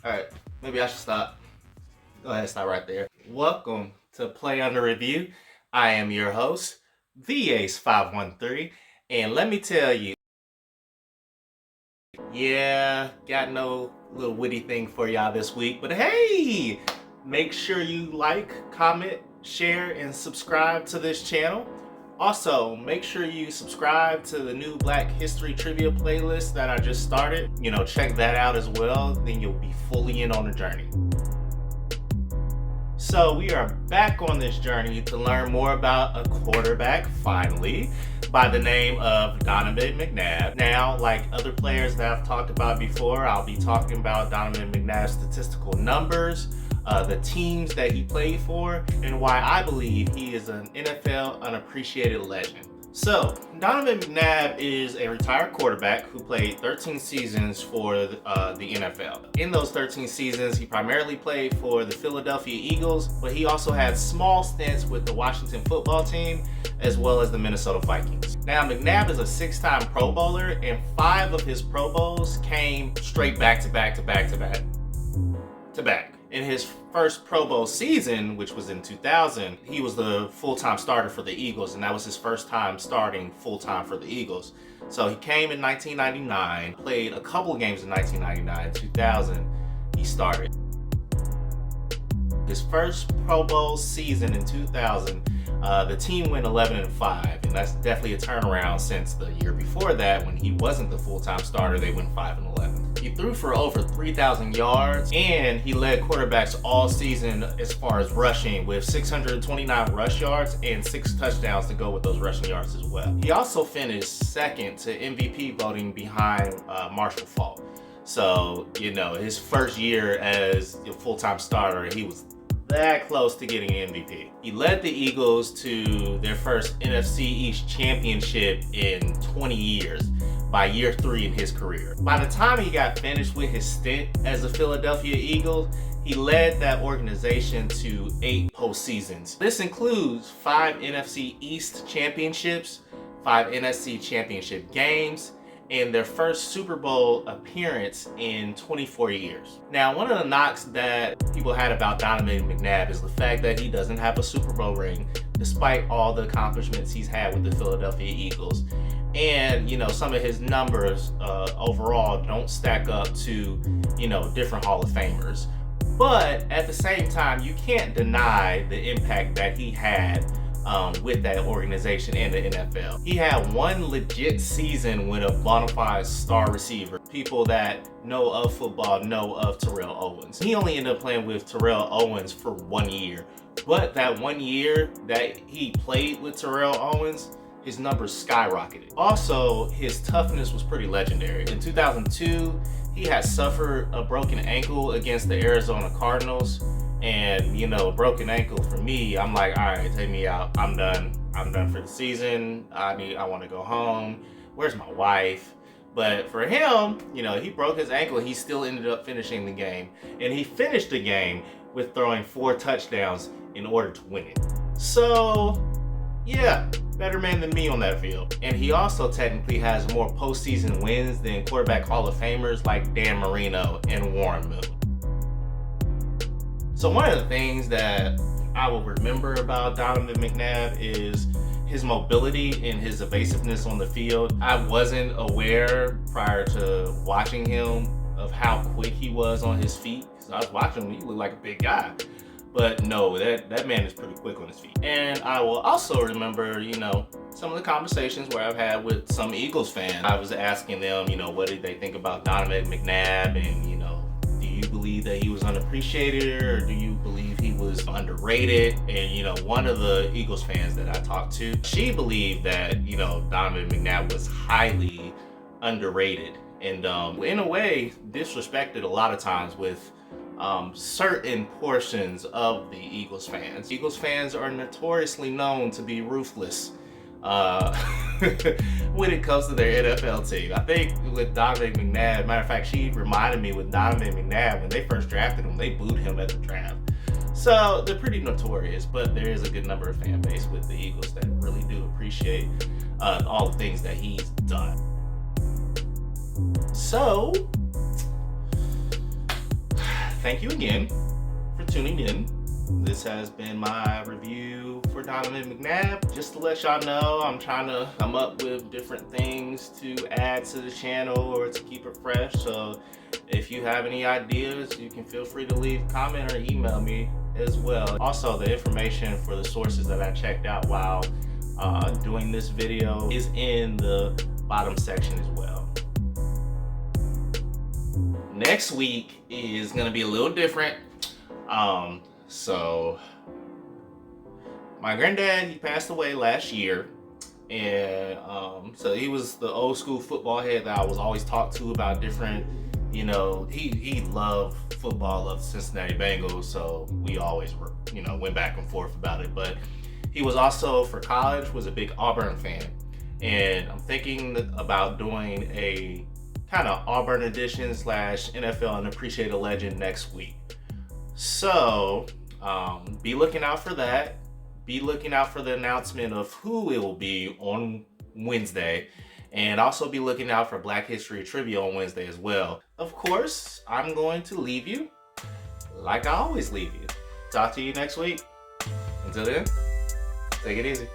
All right, maybe I should stop. Go ahead, stop right there. Welcome to Play Under Review. I am your host, the Ace 513, and let me tell you, yeah, got no little witty thing for y'all this week, but hey, make sure you like, comment, share, and subscribe to this channel. Also, make sure you subscribe to the new Black History Trivia playlist that I just started. Check that out as well. Then you'll be fully in on the journey. So we are back on this journey to learn more about a quarterback, finally, by the name of Donovan McNabb. Now, like other players that I've talked about before, I'll be talking about Donovan McNabb's statistical numbers, the teams that he played for, and why I believe he is an NFL unappreciated legend. So, Donovan McNabb is a retired quarterback who played 13 seasons for the NFL. In those 13 seasons, he primarily played for the Philadelphia Eagles, but he also had small stints with the Washington football team, as well as the Minnesota Vikings. Now, McNabb is a 6-time Pro Bowler, and 5 of his Pro Bowls came straight back to back. In his first Pro Bowl season, which was in 2000, he was the full-time starter for the Eagles, and that was his first time starting full-time for the Eagles. So he came in 1999, played a couple of games in 1999, 2000, he started. His first Pro Bowl season in 2000, the team went 11-5, and that's definitely a turnaround since the year before that when he wasn't the full-time starter. They went 5-11. He threw for over 3,000 yards, and he led quarterbacks all season as far as rushing, with 629 rush yards and 6 touchdowns to go with those rushing yards as well. He also finished second to MVP voting behind Marshall Faulk. So, his first year as a full-time starter, he was that close to getting an MVP. He led the Eagles to their first NFC East championship in 20 years by year 3 in his career. By the time he got finished with his stint as a Philadelphia Eagle, he led that organization to 8 postseasons. This includes 5 NFC East championships, 5 NFC championship games, and their first Super Bowl appearance in 24 years. Now, one of the knocks that people had about Donovan McNabb is the fact that he doesn't have a Super Bowl ring, despite all the accomplishments he's had with the Philadelphia Eagles. And, some of his numbers overall don't stack up to, different Hall of Famers. But at the same time, you can't deny the impact that he had with that organization and the NFL. He had one legit season with a bona fide star receiver. People that know of football know of Terrell Owens. He only ended up playing with Terrell Owens for 1 year. But that 1 year that he played with Terrell Owens, his numbers skyrocketed. Also, his toughness was pretty legendary. In 2002, he had suffered a broken ankle against the Arizona Cardinals. And, a broken ankle for me, I'm like, all right, take me out. I'm done for the season. I want to go home. Where's my wife? But for him, he broke his ankle and he still ended up finishing the game. And he finished the game with throwing 4 touchdowns in order to win it. So, yeah, better man than me on that field. And he also technically has more postseason wins than quarterback Hall of Famers like Dan Marino and Warren Moon. So one of the things that I will remember about Donovan McNabb is his mobility and his evasiveness on the field. I wasn't aware prior to watching him of how quick he was on his feet. So I was watching him, he looked like a big guy. But no, that man is pretty quick on his feet. And I will also remember, some of the conversations where I've had with some Eagles fans. I was asking them, what did they think about Donovan McNabb, and, do you believe that he was unappreciated, or do you believe he was underrated? And, one of the Eagles fans that I talked to, she believed that, Donovan McNabb was highly underrated and, in a way, disrespected a lot of times with certain portions of the Eagles fans. Eagles fans are notoriously known to be ruthless when it comes to their NFL team. I think with Donovan McNabb, matter of fact, she reminded me with Donovan McNabb, when they first drafted him, they booed him at the draft. So they're pretty notorious, but there is a good number of fan base with the Eagles that really do appreciate all the things that he's done. So thank you again for tuning in. This has been my review for Donovan McNabb. Just to let y'all know, I'm trying to come up with different things to add to the channel or to keep it fresh. So if you have any ideas, you can feel free to leave a comment or email me as well. Also, the information for the sources that I checked out while doing this video is in the bottom section as well. Next week is gonna be a little different. So my granddad, he passed away last year, and so he was the old school football head that I was always talked to about different, you know, he loved football, loved the Cincinnati Bengals, so we always were, you know, went back and forth about it. But he was also, for college, was a big Auburn fan, and I'm thinking about doing a kind of Auburn edition / NFL unappreciated legend next week. So be looking out for that. Be looking out for the announcement of who it will be on Wednesday, and also be looking out for Black History Trivia on Wednesday as well. Of course, I'm going to leave you like I always leave you. Talk to you next week. Until then, take it easy.